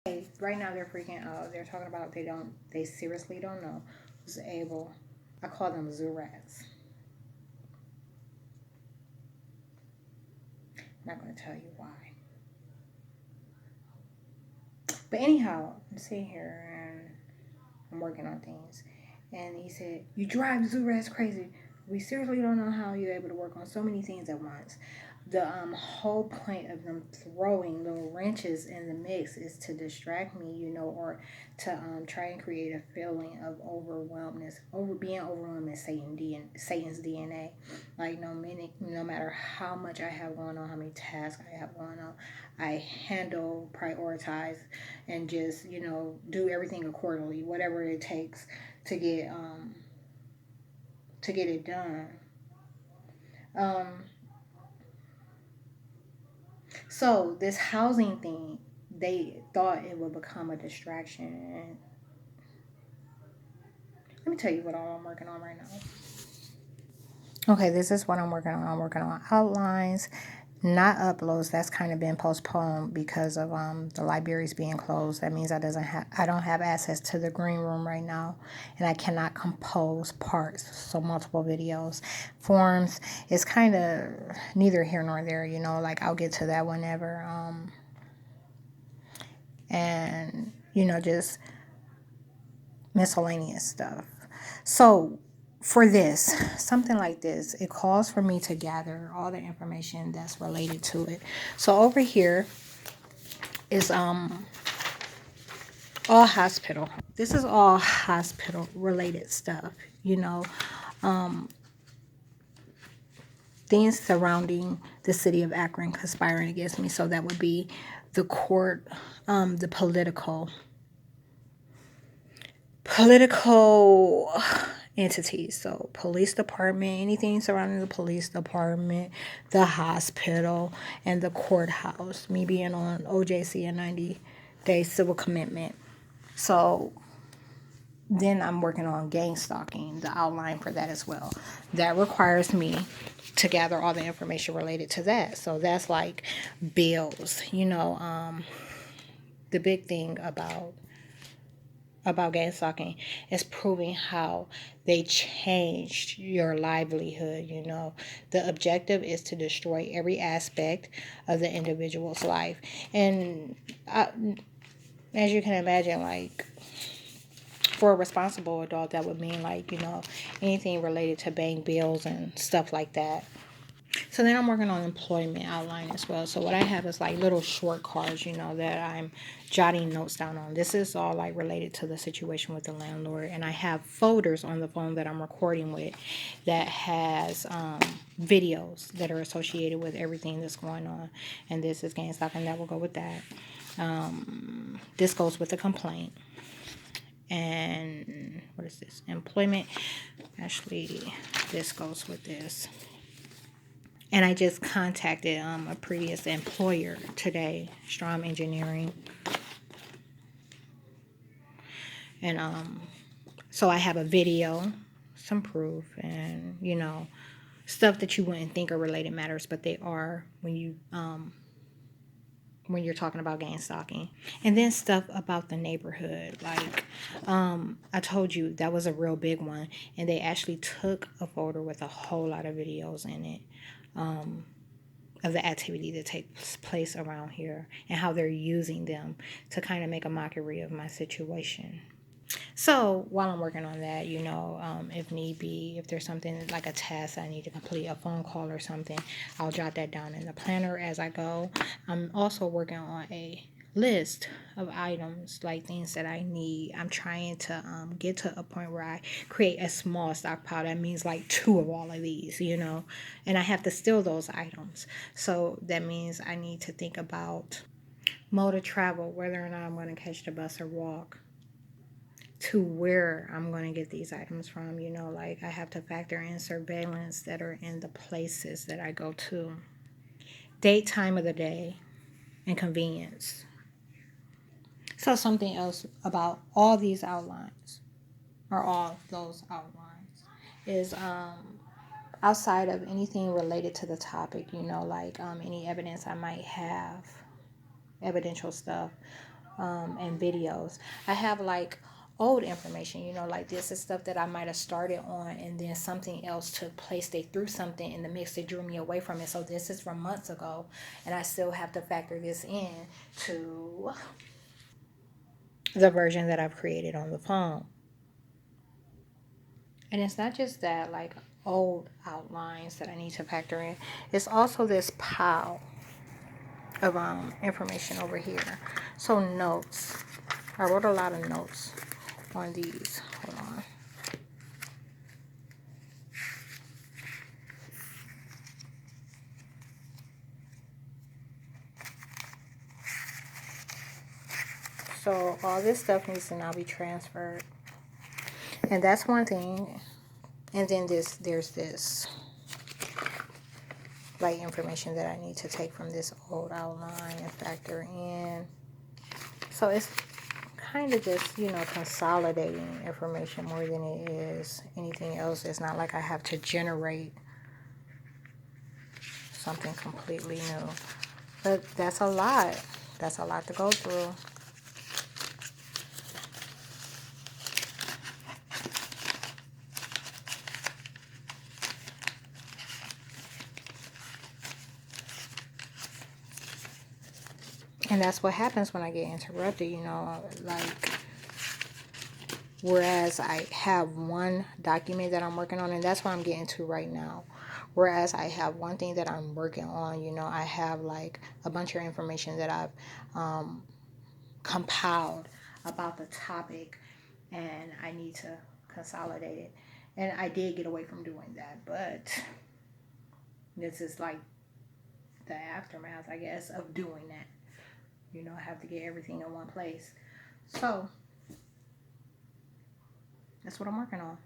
Right now they're freaking out. They're talking about they seriously don't know who's able. I call them zoo rats. I'm not going to tell you why. But anyhow, I'm sitting here and I'm working on things. And he said, "You drive zoo rats crazy. We seriously don't know how you're able to work on so many things at once." The whole point of them throwing little wrenches in the mix is to distract me, or to try and create a feeling of overwhelmness, over being overwhelmed in Satan's DNA. Like no matter how much I have going on, how many tasks I have going on, I handle, prioritize, and just do everything accordingly, whatever it takes to get it done. Um, so this housing thing, they thought it would become a distraction. And let me tell you what all I'm working on right now. Okay, this is what I'm working on. I'm working on outlines, not uploads. That's kind of been postponed because of the libraries being closed. That means I don't have access to the green room right now, and I cannot compose parts. So multiple videos, forms. It's kind of neither here nor there. Like I'll get to that whenever. And just miscellaneous stuff. So for this, something like this, it calls for me to gather all the information that's related to it. So over here is all hospital. This is all hospital related stuff, you know. Um Things surrounding the city of Akron conspiring against me. So that would be the court, the political entities. So police department, anything surrounding the police department, the hospital, and the courthouse. Me being on OJC, a 90-day civil commitment. So then I'm working on gang stalking, the outline for that as well. That requires me to gather all the information related to that. So that's like bills, the big thing about gang stalking is proving how they changed your livelihood. The objective is to destroy every aspect of the individual's life. And as you can imagine, like, for a responsible adult, that would mean, like, anything related to bank bills and stuff like that. So then I'm working on employment outline as well. So what I have is like little short cards, that I'm jotting notes down on. This is all like related to the situation with the landlord. And I have folders on the phone that I'm recording with that has videos that are associated with everything that's going on. And this is GameStop, and that will go with that. This goes with the complaint. And what is this? Employment. Actually, this goes with this. And I just contacted a previous employer today, Strom Engineering. And so I have a video, some proof, and stuff that you wouldn't think are related matters, but they are when you're talking about gang stalking. And then stuff about the neighborhood. Like, I told you that was a real big one. And they actually took a folder with a whole lot of videos in it. Of the activity that takes place around here and how they're using them to kind of make a mockery of my situation. So while I'm working on that, if need be, if there's something like a task I need to complete, a phone call or something, I'll jot that down in the planner as I go. I'm also working on a list of items, like things that I need. I'm trying to get to a point where I create a small stockpile. That means like 2 of all of these, and I have to steal those items. So that means I need to think about mode of travel, whether or not I'm going to catch the bus or walk to where I'm going to get these items from. Like I have to factor in surveillance that are in the places that I go to, date, time of the day, and convenience. So something else about all these outlines, or all those outlines, is outside of anything related to the topic, like any evidence I might have, evidential stuff, and videos. I have like old information, you know, like this is stuff that I might have started on and then something else took place. They threw something in the mix that drew me away from it. So this is from months ago and I still have to factor this in to the version that I've created on the phone. And it's not just that, like old outlines that I need to factor in. It's also this pile of information over here. So notes. I wrote a lot of notes on these. Hold on. So all this stuff needs to now be transferred. And that's one thing. And then there's this like information that I need to take from this old outline and factor in. So it's kind of just, you know, consolidating information more than it is anything else. It's not like I have to generate something completely new. But that's a lot. That's a lot to go through. And that's what happens when I get interrupted, you know, like, whereas I have one document that I'm working on, and that's what I'm getting to right now. Whereas I have one thing that I'm working on, you know, I have like a bunch of information that I've compiled about the topic, and I need to consolidate it. And I did get away from doing that, but this is like the aftermath, I guess, of doing that. You know, I have to get everything in one place. So that's what I'm working on.